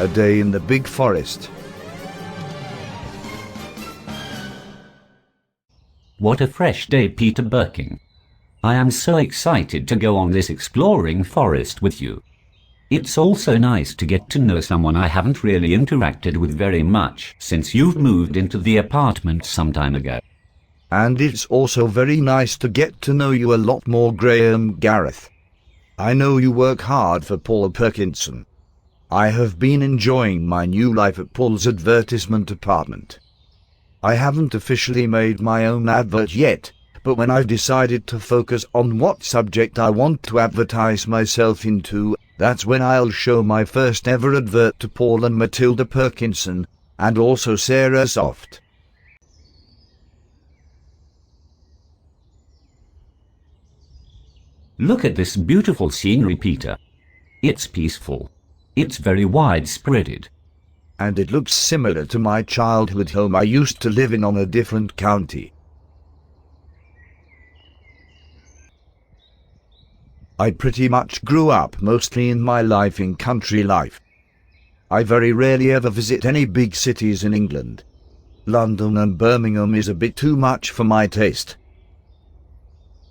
A day in the big forest. What a fresh day, Peter Borking. I am so excited to go on this exploring forest with you. It's also nice to get to know someone I haven't really interacted with very much since you've moved into the apartment some time ago. And it's also very nice to get to know you a lot more, Gareth. I know you work hard for Paul Perkinson. I have been enjoying my new life at Paul's advertisement apartment. I haven't officially made my own advert yet, but when I've decided to focus on what subject I want to advertise myself into, that's when I'll show my first ever advert to Paul and Matilda Perkinson, and also Sarah Soft. Look at this beautiful scenery, Peter. It's peaceful. It's very widespread. And it looks similar to my childhood home I used to live in on a different county. I pretty much grew up mostly in my life in country life. I very rarely ever visit any big cities in England. London and Birmingham is a bit too much for my taste.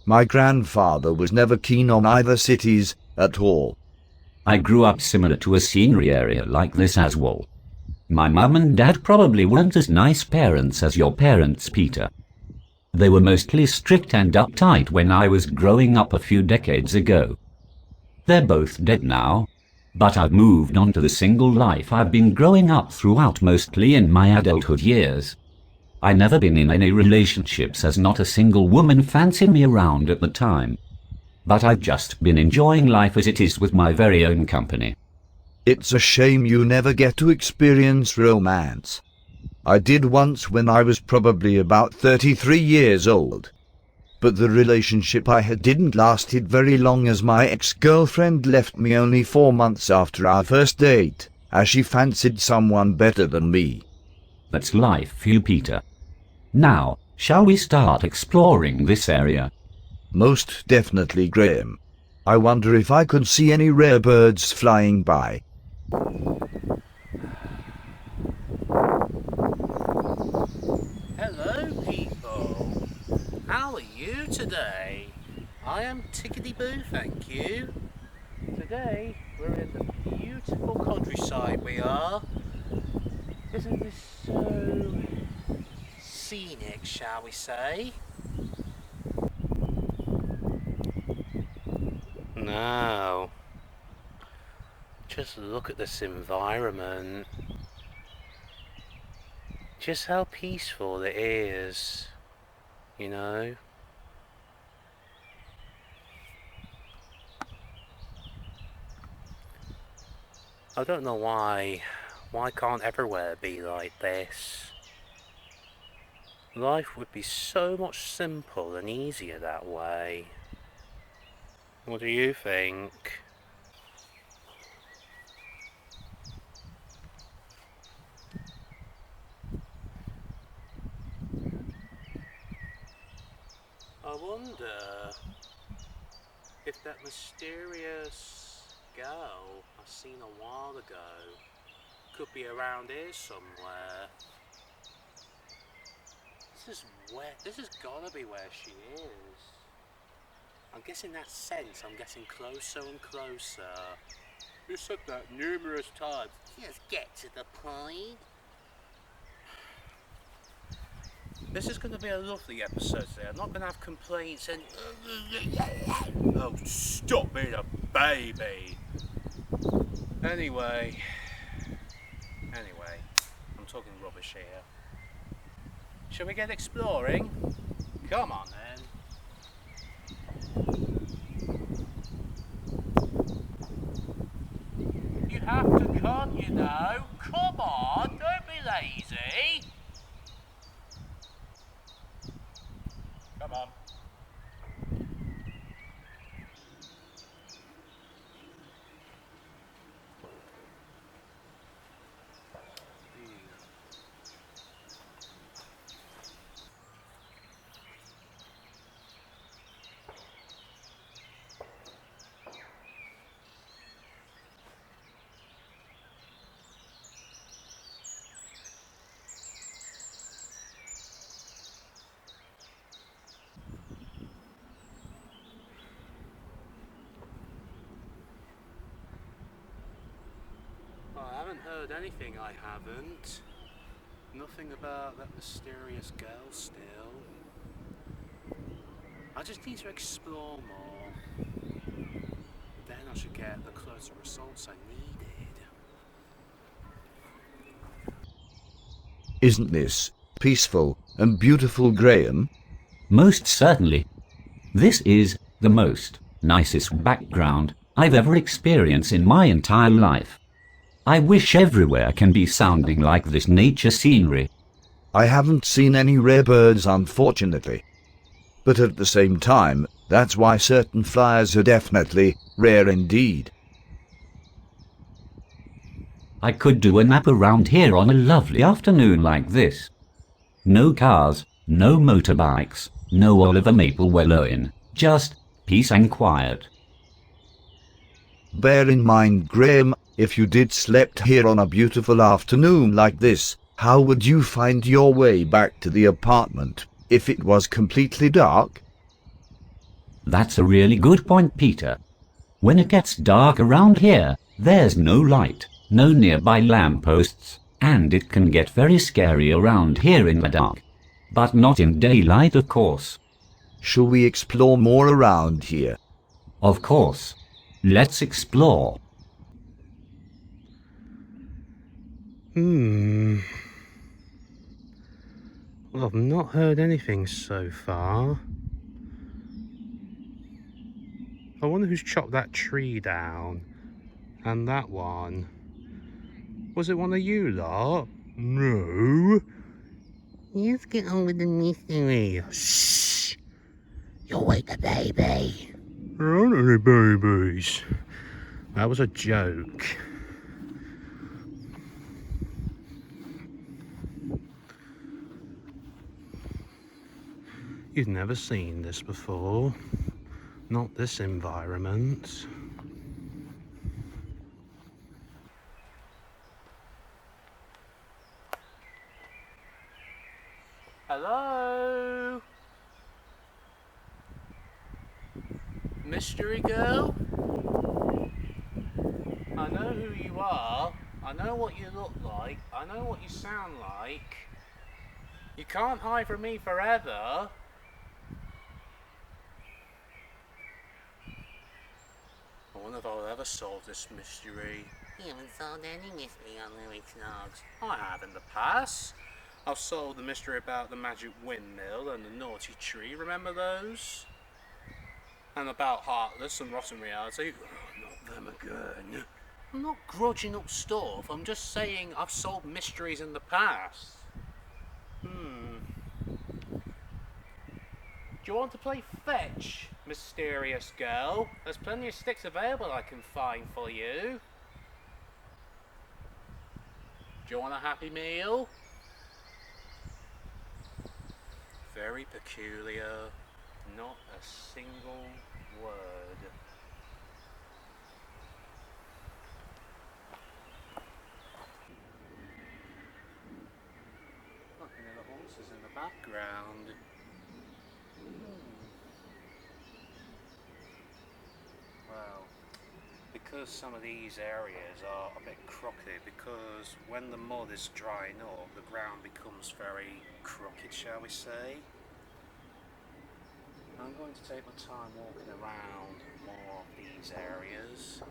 My grandfather was never keen on either cities at all. I grew up similar to a scenery area like this as well. My mum and dad probably weren't as nice parents as your parents, Peter. They were mostly strict and uptight when I was growing up a few decades ago. They're both dead now, but I've moved on to the single life I've been growing up throughout mostly in my adulthood years. I never been in any relationships as not a single woman fancied me around at the time. But I've just been enjoying life as it is with my very own company. It's a shame you never get to experience romance. I did once when I was probably about 33 years old. But the relationship I had didn't lasted very long as my ex-girlfriend left me only 4 months after our first date, as she fancied someone better than me. That's life for you, Peter. Now, shall we start exploring this area? Most definitely, Graham. I wonder if I could see any rare birds flying by. Hello, people. How are you today? I am Tickety-Boo, thank you. Today, we're in the beautiful countryside, we are. Isn't this so scenic, shall we say? Now, just look at this environment. Just how peaceful it is, you know. I don't know why can't everywhere be like this? Life would be so much simpler and easier that way. What do you think? I wonder if that mysterious girl I seen a while ago could be around here somewhere. This has gotta be where she is. I'm guessing that sense, I'm getting closer and closer. You said that numerous times. Just get to the point. This is going to be a lovely episode today. I'm not going to have complaints and... Oh, stop being a baby. Anyway, I'm talking rubbish here. Shall we get exploring? Come on then. You have to come, you know. Come on, don't be lazy. Come on. heard anything, I haven't. Nothing about that mysterious girl still. I just need to explore more. Then I should get the closer results I needed. Isn't this peaceful and beautiful, Graham? Most certainly. This is the most nicest background I've ever experienced in my entire life. I wish everywhere can be sounding like this nature scenery. I haven't seen any rare birds, unfortunately. But at the same time, that's why certain flyers are definitely rare indeed. I could do a nap around here on a lovely afternoon like this. No cars, no motorbikes, no Oliver Maple Welloin, just peace and quiet. Bear in mind, Graham, if you did slept here on a beautiful afternoon like this, how would you find your way back to the apartment if it was completely dark? That's a really good point, Peter. When it gets dark around here, there's no light, no nearby lampposts, and it can get very scary around here in the dark. But not in daylight, of course. Shall we explore more around here? Of course. Let's explore. Well, I've not heard anything so far. I wonder who's chopped that tree down. And that one. Was it one of you lot? No. Let's get on with the mystery. Shh! You'll wake the baby. There aren't any babies. That was a joke. You've never seen this before. Not this environment. Hello? Mystery girl? I know who you are. I know what you look like. I know what you sound like. You can't hide from me forever. I wonder if I'll ever solve this mystery. You haven't solved any mystery on Louis Snogs. I have in the past. I've solved the mystery about the magic windmill and the naughty tree, remember those? And about Heartless and Rotten Reality. Oh, not them again. I'm not grudging up stuff, I'm just saying I've solved mysteries in the past. Do you want to play fetch, mysterious girl? There's plenty of sticks available I can find for you. Do you want a happy meal? Very peculiar, not a single word. Looking at the horses in the background. Well, because some of these areas are a bit crooked, because when the mud is drying up, the ground becomes very crooked, shall we say. I'm going to take my time walking around more of these areas.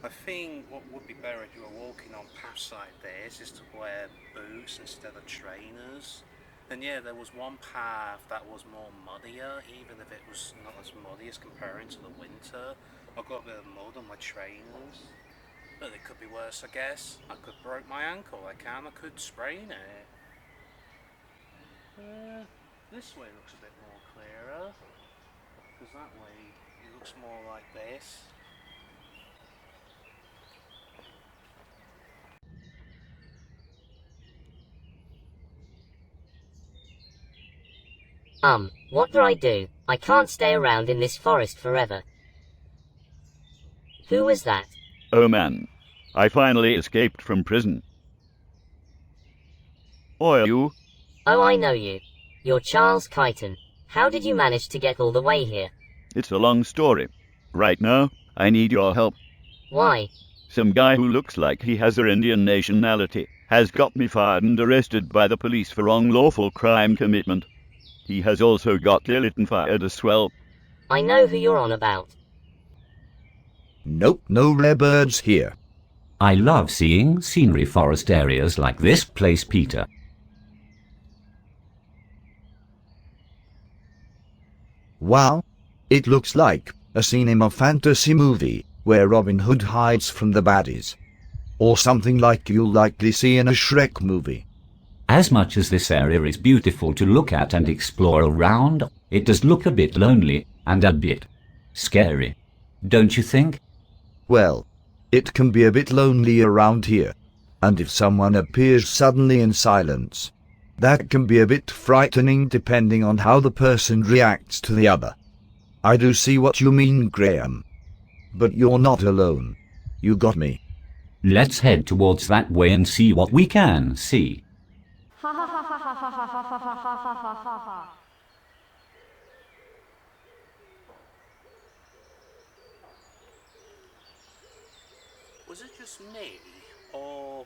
I think what would be better if you were walking on paths like this is to wear boots instead of trainers. And yeah, there was one path that was more muddier, even if it was not as muddy as comparing to the winter. I got a bit of mud on my trainers. But it could be worse, I guess. I could break my ankle, I could sprain it. This way looks a bit more clearer, because that way it looks more like this. What do I do? I can't stay around in this forest forever. Who was that? Oh man, I finally escaped from prison. Or you? Oh, I know you. You're Charles Kyton. How did you manage to get all the way here? It's a long story. Right now, I need your help. Why? Some guy who looks like he has an Indian nationality has got me fired and arrested by the police for unlawful crime commitment. He has also got killed and fired as well. I know who you're on about. Nope, no rare birds here. I love seeing scenery forest areas like this place, Peter. Wow, it looks like a scene in a fantasy movie where Robin Hood hides from the baddies. Or something like you'll likely see in a Shrek movie. As much as this area is beautiful to look at and explore around, it does look a bit lonely and a bit scary, don't you think? Well, it can be a bit lonely around here, and if someone appears suddenly in silence, that can be a bit frightening depending on how the person reacts to the other. I do see what you mean, Graham. But you're not alone. You got me. Let's head towards that way and see what we can see. Was it just me, or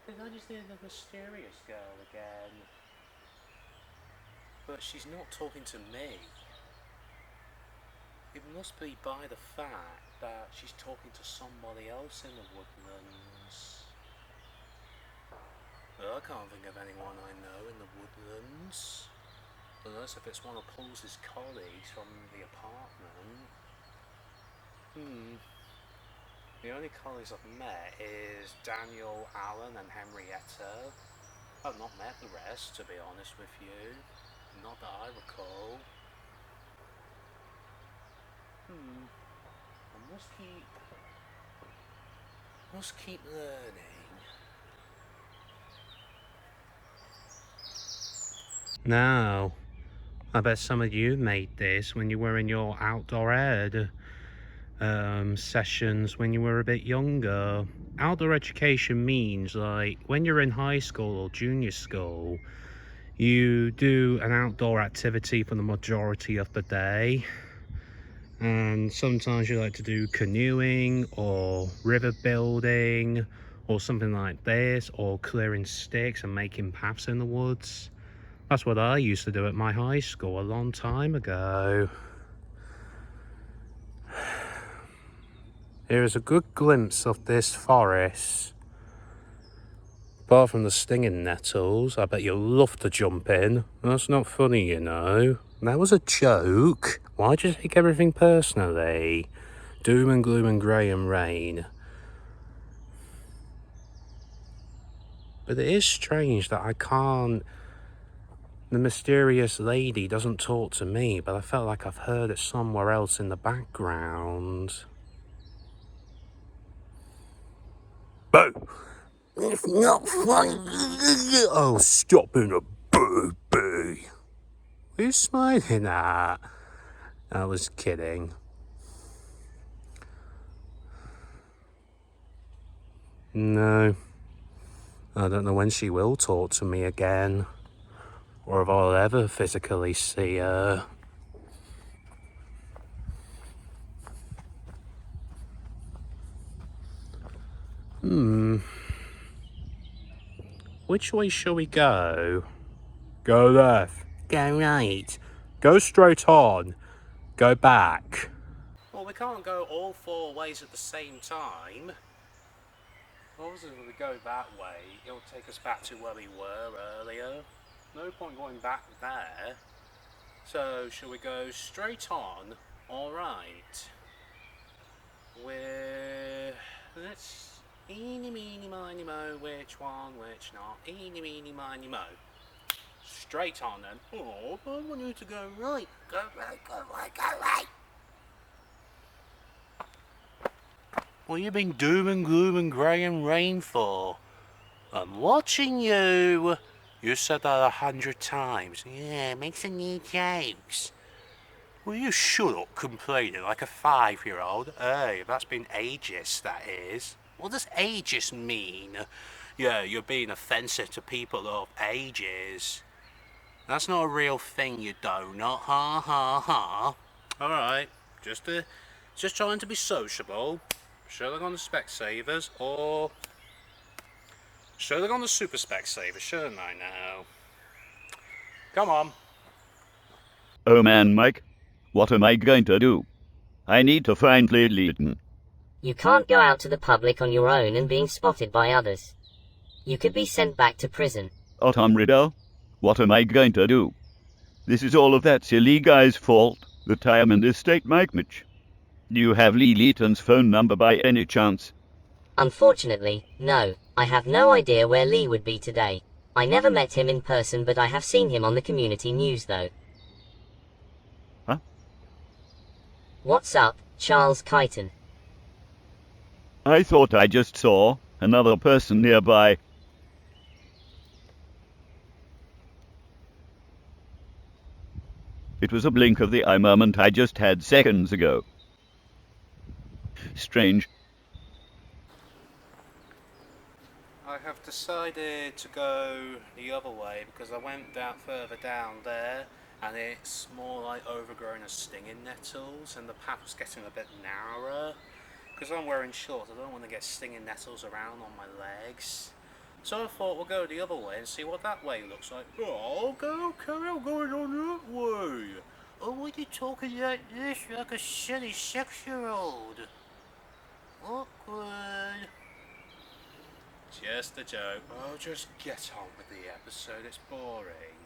did I just hear the mysterious girl again? But she's not talking to me. It must be by the fact that she's talking to somebody else in the woodlands. I can't think of anyone I know in the woodlands. Unless if it's one of Paul's colleagues from the apartment. The only colleagues I've met is Daniel, Alan and Henrietta. I've not met the rest, to be honest with you. Not that I recall. I must keep learning. Now, I bet some of you made this when you were in your outdoor ed sessions when you were a bit younger. Outdoor education means like when you're in high school or junior school, you do an outdoor activity for the majority of the day, and sometimes you like to do canoeing or river building or something like this, or clearing sticks and making paths in the woods. That's what I used to do at my high school a long time ago. Here is a good glimpse of this forest. Apart from the stinging nettles, I bet you'll love to jump in. That's not funny, you know. That was a joke. Why'd you take everything personally? Doom and gloom and grey and rain. But it is strange that I can't... The mysterious lady doesn't talk to me, but I felt like I've heard it somewhere else in the background. Boo! It's not funny. Oh, stop being a booby. What are you smiling at? I was kidding. No. I don't know when she will talk to me again. Or if I'll ever physically see her. Which way shall we go? Go left. Go right. Go straight on. Go back. Well, we can't go all four ways at the same time. Obviously, if we go that way, it'll take us back to where we were earlier. No point going back there. So, shall we go straight on? Alright. Let's... Eeny, meeny, miny, mo, which one, which not? Eeny, meeny, miny, mo. Straight on then. Oh, I want you to go right. Go right, go right, go right. What you been doom and gloom and grey and rain for? I'm watching you. You said that 100 times. Yeah, make some new jokes. Will you shut up complaining like a 5-year-old? Hey, that's been ageist, that is. What does ageist mean? Yeah, you're being offensive to people of ages. That's not a real thing, you donut. Ha ha ha. Alright, just trying to be sociable. Should I look on the Specsavers or should I look on the Super Specsavers, shouldn't I now? Come on. Oh man, Mike, what am I going to do? I need to find Liliton. You can't go out to the public on your own and being spotted by others. You could be sent back to prison. Oh, Tom Riddle, what am I going to do? This is all of that silly guy's fault that I am in this state, Mike Mitch. Do you have Liliton's phone number by any chance? Unfortunately, no. I have no idea where Lee would be today. I never met him in person, but I have seen him on the community news though. Huh? What's up, Charles Kyton? I thought I just saw another person nearby. It was a blink of the eye moment I just had seconds ago. Strange. I have decided to go the other way because I went further down there and it's more like overgrown as stinging nettles and the path was getting a bit narrower. Because I'm wearing shorts, I don't want to get stinging nettles around on my legs. So I thought we'll go the other way and see what that way looks like. Oh, okay, I'm going on that way. Oh, why are you talking like this, like a silly 6-year-old? Awkward. Just a joke. Oh, just get on with the episode, it's boring.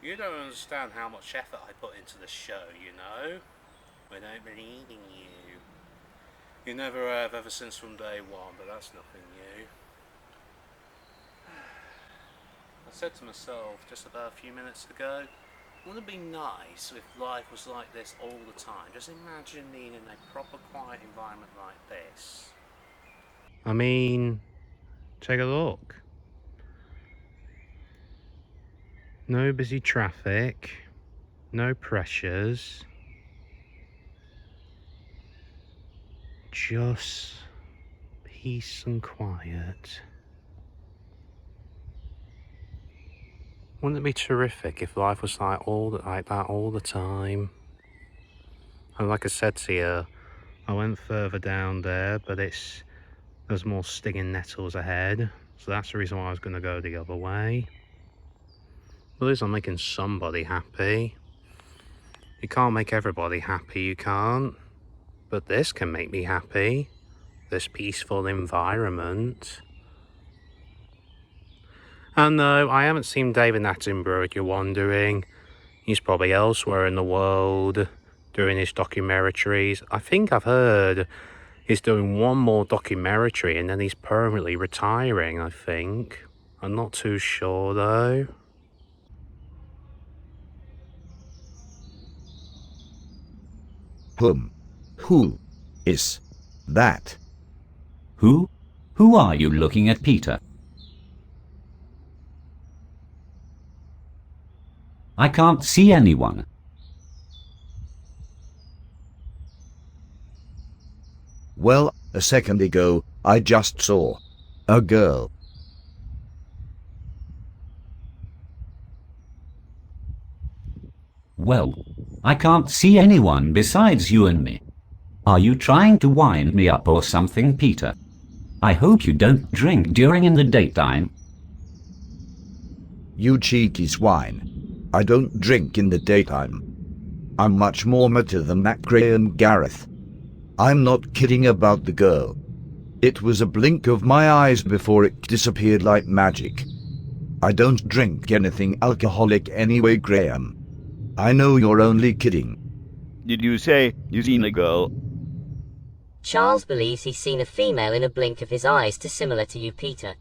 You don't understand how much effort I put into the show, you know? I don't believe in you. You never have ever since from day one, but that's nothing new. I said to myself just about a few minutes ago, wouldn't it be nice if life was like this all the time? Just imagine being in a proper quiet environment like this. I mean, take a look. No busy traffic, no pressures. Just peace and quiet. Wouldn't it be terrific if life was like that all the time? And like I said to you, I went further down there, but there's more stinging nettles ahead, so that's the reason why I was going to go the other way. At least I'm making somebody happy. You can't make everybody happy, you can't. But this can make me happy. This peaceful environment. And no, I haven't seen David Attenborough, if you're wondering. He's probably elsewhere in the world doing his documentaries. I think I've heard he's doing one more documentary and then he's permanently retiring, I think. I'm not too sure though. Who is that? Who? Who are you looking at, Peter? I can't see anyone. Well, a second ago, I just saw a girl. Well, I can't see anyone besides you and me. Are you trying to wind me up or something, Peter? I hope you don't drink during in the daytime. You cheeky swine. I don't drink in the daytime. I'm much more mature than that, Graham Gareth. I'm not kidding about the girl. It was a blink of my eyes before it disappeared like magic. I don't drink anything alcoholic anyway, Graham. I know you're only kidding. Did you say you seen a girl? Charles believes he's seen a female in a blink of his eyes, too similar to you, Peter.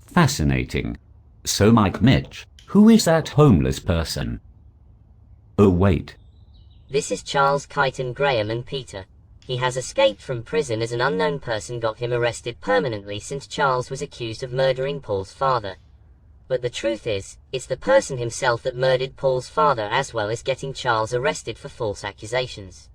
Fascinating. So, Mike Mitch, who is that homeless person? Oh, wait. This is Charles Kyton Graham and Peter. He has escaped from prison as an unknown person got him arrested permanently since Charles was accused of murdering Paul's father. But the truth is, it's the person himself that murdered Paul's father as well as getting Charles arrested for false accusations.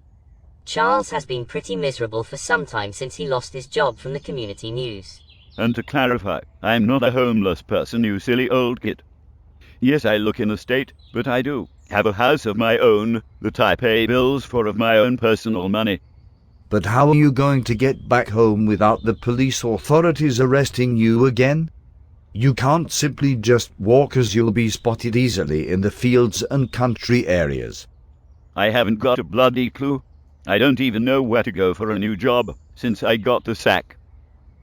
Charles has been pretty miserable for some time since he lost his job from the community news. And to clarify, I'm not a homeless person, you silly old git. Yes, I look in a state, but I do have a house of my own that I pay bills for of my own personal money. But how are you going to get back home without the police authorities arresting you again? You can't simply just walk, as you'll be spotted easily in the fields and country areas. I haven't got a bloody clue. I don't even know where to go for a new job since I got the sack.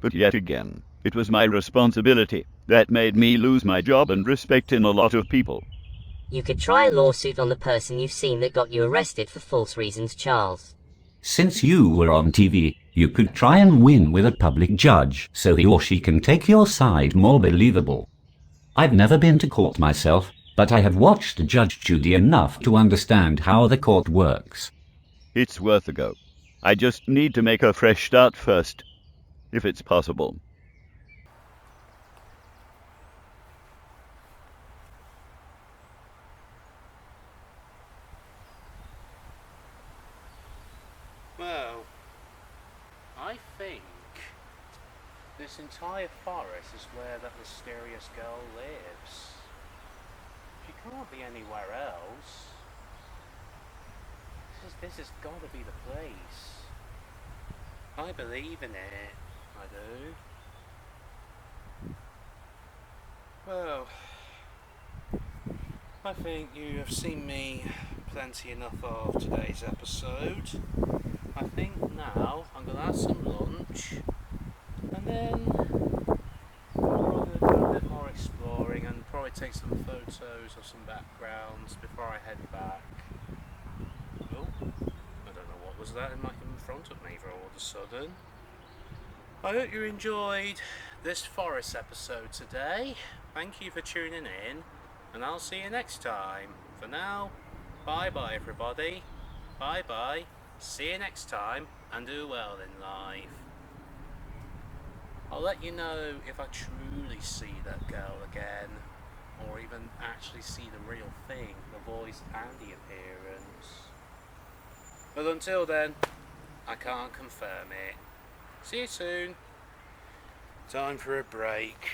But yet again, it was my responsibility that made me lose my job and respect in a lot of people. You could try a lawsuit on the person you've seen that got you arrested for false reasons, Charles. Since you were on TV, you could try and win with a public judge so he or she can take your side more believable. I've never been to court myself, but I have watched Judge Judy enough to understand how the court works. It's worth a go. I just need to make a fresh start first, if it's possible. Well, I think this entire forest is where that mysterious girl lives. She can't be anywhere else. This has got to be the place. I believe in it. I do. Well, I think you have seen me plenty enough of today's episode. I think now I'm going to have some lunch, and then we're going to do a bit more exploring and probably take some photos of some backgrounds before I head back. Oh, I don't know what was that in front of me all of a sudden. I hope you enjoyed this forest episode today. Thank you for tuning in, and I'll see you next time. For now, bye bye everybody. Bye bye. See you next time, and do well in life. I'll let you know if I truly see that girl again, or even actually see the real thing, the voice and the appearance. But until then, I can't confirm it. See you soon. Time for a break.